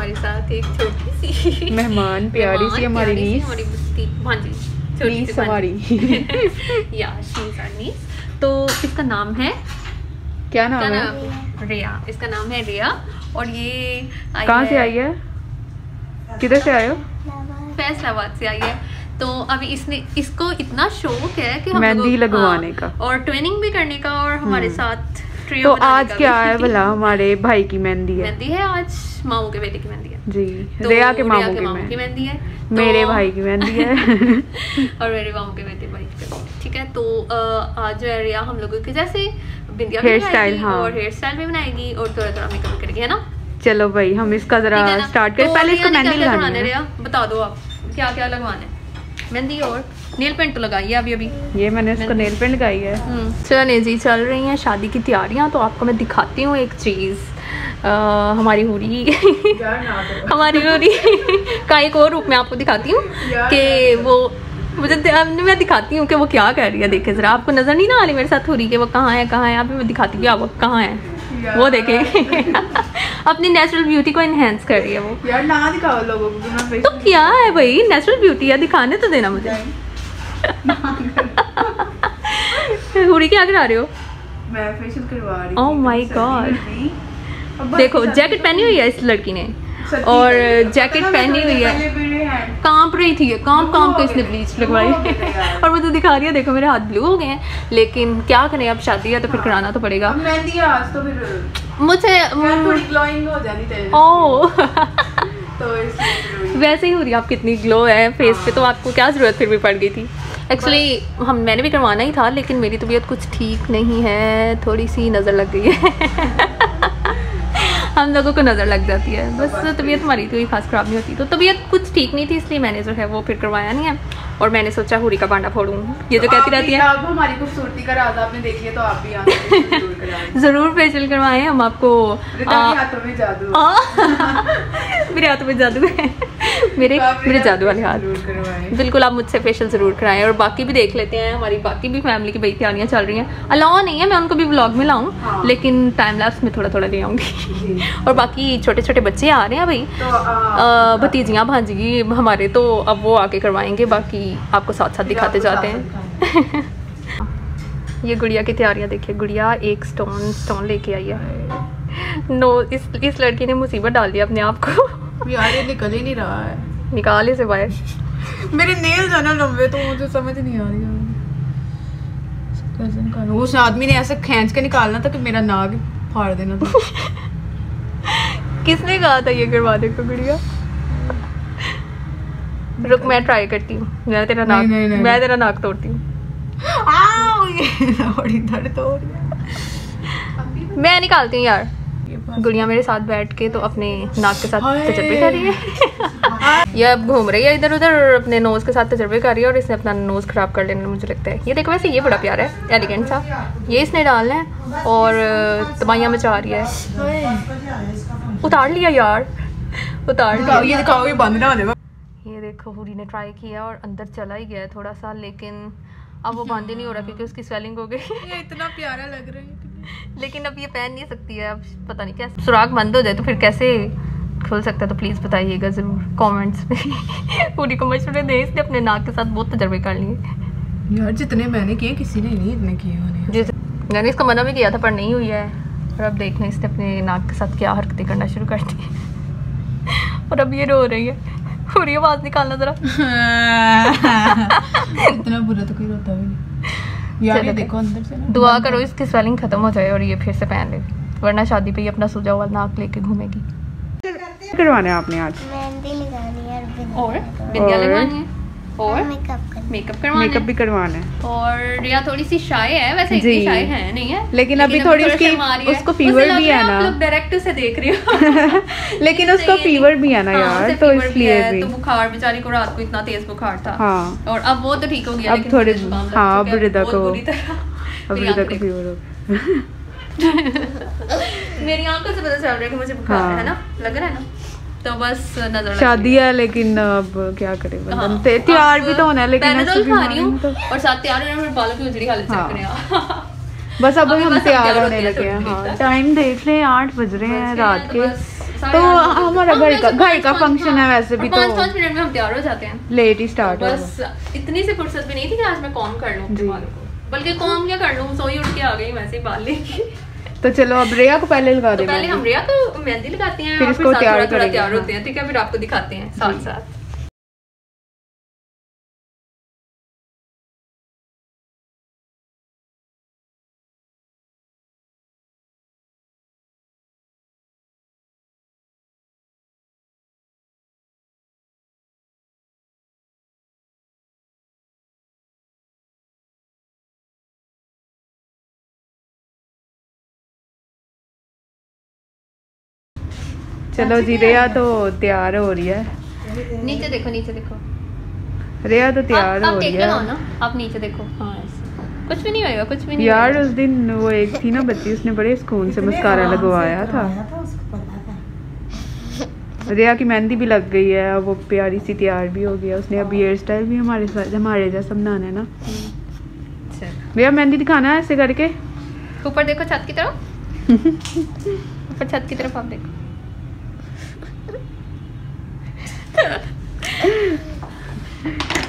हमारे साथ एक छोटी सी मेहमान, प्यारी सी हमारी नीस, हमारी भांजी, छोटी सी हमारी या शीज आवर नीस। तो इसका नाम है, क्या नाम है? रिया। इसका नाम है रिया। और ये कहाँ से आई है? किधर से आए हो? फैसलाबाद से आई है। तो अभी इसको इतना शौक है कि मेहंदी लगवाने का और ट्रेनिंग भी करने का और हमारे साथ तो आज क्या है भला? हमारे भाई की मेहंदी है। मेहंदी है आज, मामू के बेटे की मेहंदी है जी। तो रिया के मामू की मेहंदी है, मेरे भाई की मेहंदी है और मेरे मामू के बेटे भाई की। ठीक है, तो आज जो है रिया हम लोगों के जैसे बिंदिया हेयर स्टाइल, हाँ, और हेयर स्टाइल भी बनाएगी और थोड़ा थोड़ा मेकअप भी करेगी, है ना? चलो भाई हम इसका जरा स्टार्ट करें। पहले इसको मेहंदी लगानी है। रिया बता दो आप क्या क्या लगवाना है। मेहंदी और नेल पेंट तो लगाई है अभी ये मैंने इसको नेल पेंट लगाई है। चलो जी, चल रही हैं शादी की तैयारियां। तो आपको मैं दिखाती हूँ एक चीज़, हमारी हुरी हमारी हुरी का एक और रूप में आपको दिखाती हूँ कि वो मैं दिखाती हूँ कि वो क्या कर रही है। देखे जरा, आपको नजर नहीं ना आ रही मेरे साथ हुरी के वो कहाँ है अभी मैं दिखाती हूँ वो कहाँ है। वो देखें अपनी नेचुरल ब्यूटी को एनहेंस कर रही है वो। यार ना दिखाओ लोगों को। तो क्या है भाई, नेचुरल ब्यूटी है, दिखाने तो देना मुझे। हुरी क्या करा रहे हो? मैं फेशियल करवा रही हूं। ओह माय गॉड, देखो जैकेट पहनी हुई है इस लड़की ने, और जैकेट पहनी हुई है, कांप रही थी, कांप के इसने ब्लीच लगवाई और मुझे दिखा रही है, देखो मेरे हाथ ब्लू हो गए हैं, लेकिन क्या करें, अब शादी है तो फिर कराना तो पड़ेगा। मेहंदी आज तो फिर मुझे थोड़ी ग्लोइंग हो जानी चाहिए। ओह तो वैसे ही हो रही है, आप कितनी ग्लो है फेस पे, तो आपको क्या जरूरत फिर भी पड़ गई थी। एक्चुअली मैंने भी करवाना ही था, लेकिन मेरी तबीयत कुछ ठीक नहीं है, थोड़ी सी नज़र लग गई है हम लोगों को नज़र लग जाती है, बस तबीयत हमारी कोई खास ख़राब नहीं होती। तो तबीयत कुछ ठीक नहीं थी, इसलिए मैंने जो है वो फिर करवाया नहीं है, और मैंने सोचा हुरी का बांडा फोड़ूं। ये जो कहती रहती है अब हमारी खूबसूरती का राज आपने देख लिया, तो आप भी ज़रूर फेशियल करवाएं हम आपको। हाथों में जादू मेरे हाथों में जादू है, मेरे जादू वाले हाथ। बिल्कुल, आप मुझसे फेशियल ज़रूर कराएं, और बाकी भी देख लेते हैं, हमारी बाकी भी फैमिली की बड़ी तैयारियाँ चल रही हैं। अलावा नहीं है, मैं उनको भी व्लॉग में लाऊं, लेकिन टाइम लैप्स में थोड़ा थोड़ा ले आऊँगी और बाकी छोटे छोटे बच्चे आ रहे हैं भाई, भतीजियाँ भांजी हमारे, तो अब वो आके करवाएंगे, बाकी आपको साथ साथ दिखाते जाते हैं ये गुड़िया की तैयारियां देखिए, गुड़िया एक स्टोन लेके आई है। नो, इस लड़की ने मुसीबत डाल दिया अपने आप को यार, ये निकल ही नहीं रहा है, निकाल इसे बाहर। मेरे नेल्स है ना लंबे, तो मुझे समझ नहीं आ रही कैसे निकालूं। उस आदमी ने ऐसे खींच के निकालना था कि मेरा नाक फाड़ देना था किसने कहा था ये करवाने को गुड़िया? रुक, मैं ट्राई करती हूँ, मैं तेरा नाक तोड़ती हूँ। बड़ी दर्द हो रही है। मैं निकालती हूँ यार। गुड़िया मेरे साथ बैठ के तो अपने नाक के साथ तजर्बे कर रही है ये अब घूम रही है इधर उधर, अपने नोज के साथ तजर्बे कर रही है, और इसने अपना नोज खराब कर लेना मुझे लगता है। ये देखो, वैसे ये बड़ा प्यारा है, एलिगेंट सा, ये इसने डालना है और तबाहियां मचा रही है। उतार लिया यार, उतार लिया। ये दिखाओ, ये बंद ना हो जाएगा। ये देखो, हुरी ने ट्राई किया और अंदर चला ही गया थोड़ा सा, लेकिन अब वो बंद ही नहीं हो रहा क्योंकि उसकी स्वेलिंग हो गई ये इतना प्यारा लग रहा है लेकिन अब ये पहन नहीं सकती है, अब पता नहीं कैसे सुराख बंद हो जाए तो फिर कैसे खुल सकता है। तो प्लीज़ बताइएगा ज़रूर कमेंट्स में पूरी को मशवरे दें, इसने अपने नाक के साथ बहुत तजर्बे कर लिए यार, जितने मैंने किए किसी ने नहीं इतने किए होने। मैंने इसको मना भी किया था पर नहीं हुई है, और अब देखना इसने अपने नाक के साथ क्या हरकतें करना शुरू कर दी और अब ये रो रही है। पूरी आवाज़ निकालना ज़रा इतना बुरा तो कोई रोता भी नहीं यार। ये देखो अंदर से ना, दुआ करो इसकी स्वेलिंग खत्म हो जाए और ये फिर से पहन ले, वरना शादी पे ही अपना सूजा हुआ नाक लेके घूमेगी। करवाना है आपने आज? मेहंदी लगानी है और बिंदिया लगवानी है और मेकअप करवाना है, मेकअप भी करवाना है। और रिया थोड़ी सी शाय है, वैसे इतनी शाय है नहीं है, लेकिन अभी थोड़ी उसको फीवर भी है ना, लोग डायरेक्ट से देख रही हो लेकिन उसको फीवर भी है ना यार, तो इसलिए भी तो बुखार बेचारी को रात को इतना तेज बुखार था। हाँ, और अब वो तो ठीक हो गया, अब थोड़े हाँ ब्रिदा को फीवर हो मेरी आंखों से पता चल रहा है कि मुझे बुखार है ना, लग रहा है ना, तो बस नजर शादी है, लेकिन अब क्या करें, तैयार भी तो होना है, लेकिन और साथ तैयार होने बालों की उजड़ी हालत चेक करें। बस अब हम तैयार होने लगे हैं। हाँ, टाइम देख लें, 8 बज रहे हैं रात के, तो हम हमारा घर का फंक्शन है वैसे भी तो 5 मिनट में हम तैयार हो जाते हैं, लेट ही स्टार्ट हो। बस इतनी सी फुर्सत भी नहीं थी कि आज मैं कॉम कर लूं अपने बालों को, बल्कि कॉम क्या कर लूं, सोई उठ के आ गई वैसे ही बाल लेके। तो चलो अब रिया को पहले लगा तो देंगे। पहले हम रिया को मेहंदी लगाते हैं, फिर और इसको साथ तैयार थोड़ा करेंगे। तैयार होते हैं, ठीक है, फिर आपको दिखाते हैं साथ साथ। चलो जी, रिया तो तैयार हो रही है। नीचे देखो, नीचे देखो, रिया तो तैयार आप हो रही टेक लगाओ है ना, आप नीचे देखो। हाँ ऐसे कुछ भी नहीं होएगा, कुछ भी नहीं यार। होएगा। उस दिन वो एक थी ना बच्ची, उसने बड़े सुकून से मस्कारा लगवाया था। रिया की मेहंदी भी लग गई है, वो प्यारी सी तैयार भी हो गया। उसने अभी हेयर स्टाइल भी हमारे जैसा बनाना है ना। रिया मेहंदी दिखाना है ऐसे करके। ऊपर देखो छत की तरफ, ऊपर छत की तरफ आप देखो।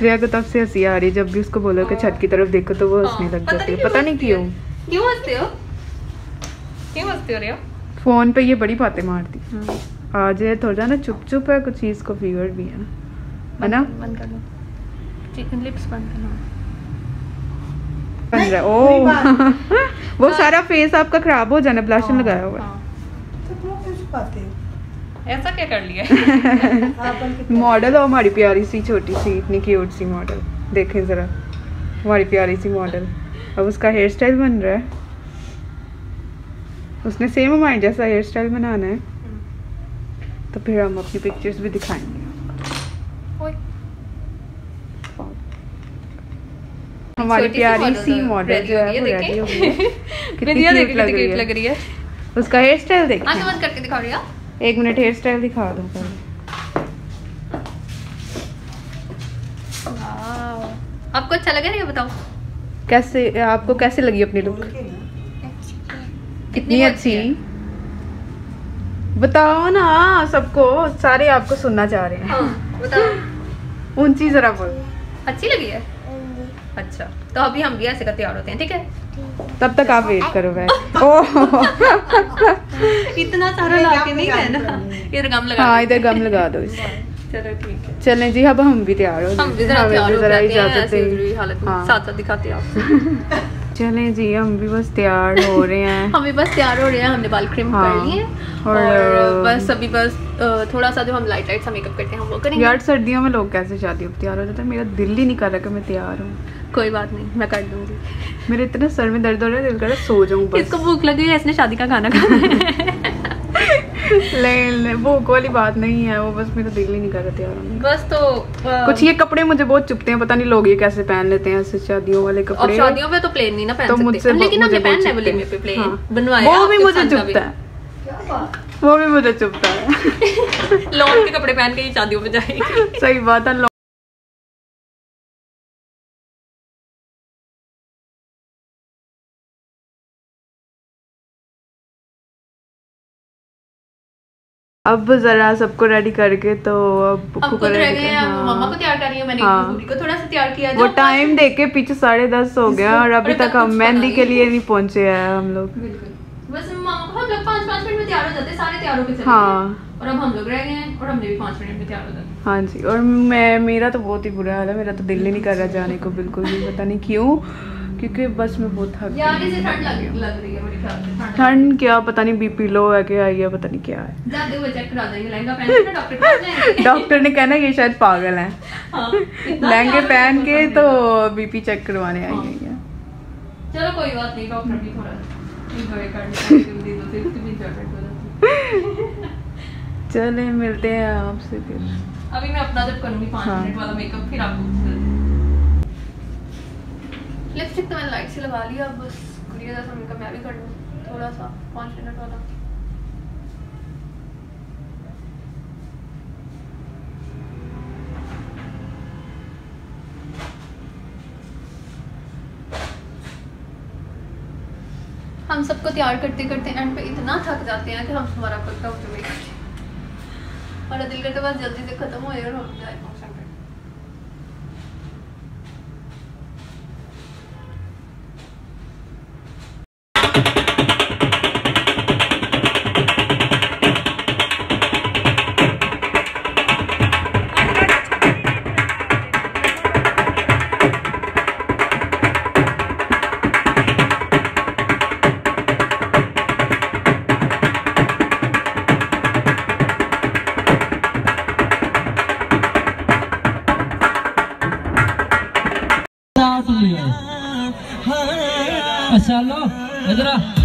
रिया को तब से हंसी आ रही, जब भी उसको बोलो कि छत की तरफ देखो तो वो हंसने लग जाती है, पता नहीं क्यों। क्यों हंसते हो, क्यों हंसते हो रिया? फोन पे ये बड़ी बातें मारती। आज ये थोड़ा ना चुप चुप है, कुछ चीज को फीवर भी है ना। बंद कर दो, चिकन लिप्स बंद करना। बन रहा है। ओ वो सारा फेस आपका खराब हो जाना, ब्लश लगाया हुआ है। ऐसा क्या कर लिया? मॉडल हो हमारी प्यारी सी छोटी सी, इतनी क्यूट सी मॉडल, देखें जरा हमारी प्यारी सी मॉडल। अब उसका हेयर स्टाइल बन रहा है, उसने सेम हमारे जैसा हेयर स्टाइल बनाना है, तो फिर हम अपनी पिक्चर्स भी दिखाएंगे। हमारी प्यारी सी मॉडल जो है वो रेडी हो गई है। कितनी क्यूट लग रही है। उसका हेयर स्टाइल देखिए। आंखें बंद करके दिखाओ रिया। 1 मिनट हेयर स्टाइल दिखा दो पहले। आपको अच्छा लगा नहीं, बताओ कैसे, आपको कैसे लगी अपनी लुक? कितनी अच्छी, बताओ ना सबको, सारे आपको सुनना चाह रहे हैं। हाँ, बताओ। ऊंची जरा बोलो। अच्छी लगी है? अच्छा, तो अभी हम भी ऐसे का तैयार होते हैं, ठीक है? तब तक आप वेट करो बैठ। ओह इतना सारा लाके नहीं है ना, इधर गम लगा। हाँ, इधर गम लगा दो इस। चलो ठीक है, चलें जी, अब हम भी तैयार हो। हम भी जरा तैयार हो जाते हैं, इजाजत ऐसे दें। जरूरी हालत में हाँ। साथ साथ दिखाते हैं आपको। चलें जी, हम भी बस तैयार हो रहे हैं। हम भी बस तैयार हो रहे हैं, हमने बाल क्रीम हाँ। कर लिए और बस अभी बस थोड़ा सा जो हम लाइट सा मेकअप करते हैं हम वो करेंगे। यार सर्दियों में लोग कैसे शादियों पर तैयार हो जाते हैं, मेरा दिल ही नहीं कर रहा कि मैं तैयार हूँ। कोई बात नहीं, मैं कर दूंगी। मेरे इतना सर में दर्द हो रहा है, दिल कर रहा है सो जाऊं बस। इसको भूख लगी है, इसने शादी का खाना खाना है। ले भूख वाली बात नहीं है, वो बस मेरा दिल ही नहीं कर रहा तैयार होने का। बस तो कुछ ये कपड़े मुझे बहुत चुभते हैं, पता नहीं लोग ये कैसे पहन लेते हैं ऐसे शादियों वाले अब कपड़े। शादियों पे तो प्लेन नहीं ना पहन तो सकते मुझसे हम, लेकिन हमने मुझे पहनना है बहुत वलीमे पे प्लेन हाँ। बनवाया। वो भी आपके मुझे पसंद का भी। चुभता है, वो भी मुझे चुभता है। लॉन के कपड़े पहन के ही शादियों पे जाएगी। सही बात है। अब जरा सबको रेडी करके तो अब अब खुद रह गए हैं, अब मम्मा को तैयार कर रही हूँ मैंने, हाँ। पूरी को थोड़ा सा तैयार किया। वो टाइम देख के पीछे 10:30 हो गया और अभी तक हम मेहंदी के लिए नहीं पहुंचे हैं हम लोग। बस मम्मा को हम लोग 5-5 मिनट में तैयार हो जाते हैं, सारे तैयार होके चले गए। हाँ। और अब हम लोग रह गए हैं और हमने भी 5 मिनट में तैयार हो जाते। हाँ जी, और मेरा तो बहुत ही बुरा हाल है, मेरा तो दिल ही नहीं कर रहा जाने को बिल्कुल भी, पता नहीं क्यों, क्योंकि बस मैं बहुत थक यार गई इसे हूँ। ठंड लग रही है मेरे ख्याल से। ठंड क्या, पता नहीं बीपी लो है क्या, या पता नहीं क्या है। जाते हुए चेक करा देंगे, लहंगा पहन के डॉक्टर के पास जाएंगे। डॉक्टर ने कहना ये शायद पागल है। हाँ, इतना लहंगे तैयार पहन होके के पसंद तो बीपी चेक करवाने आई हाँ। है। चलो कोई बात नहीं, डॉक्टर भी थोड़ा एंजॉय करने चले मिलते हैं आपसे फिर। अभी मैं अपना जब करूंगी 5 हाँ। मिनट वाला मेकअप, फिर आपको लिपस्टिक तो मैंने लाइट से लगा लिया, अब बस गुड़िया जैसा मेकअप मैं भी कर लूँ थोड़ा सा 5 मिनट वाला। हम सबको तैयार करते करते एंड पे इतना थक जाते हैं कि हम हमारा खुद का जो मेकअप और दिल करता बस जल्दी से खत्म हो जाए और हम जाए फंक्शन पे। अच्छा लो इधर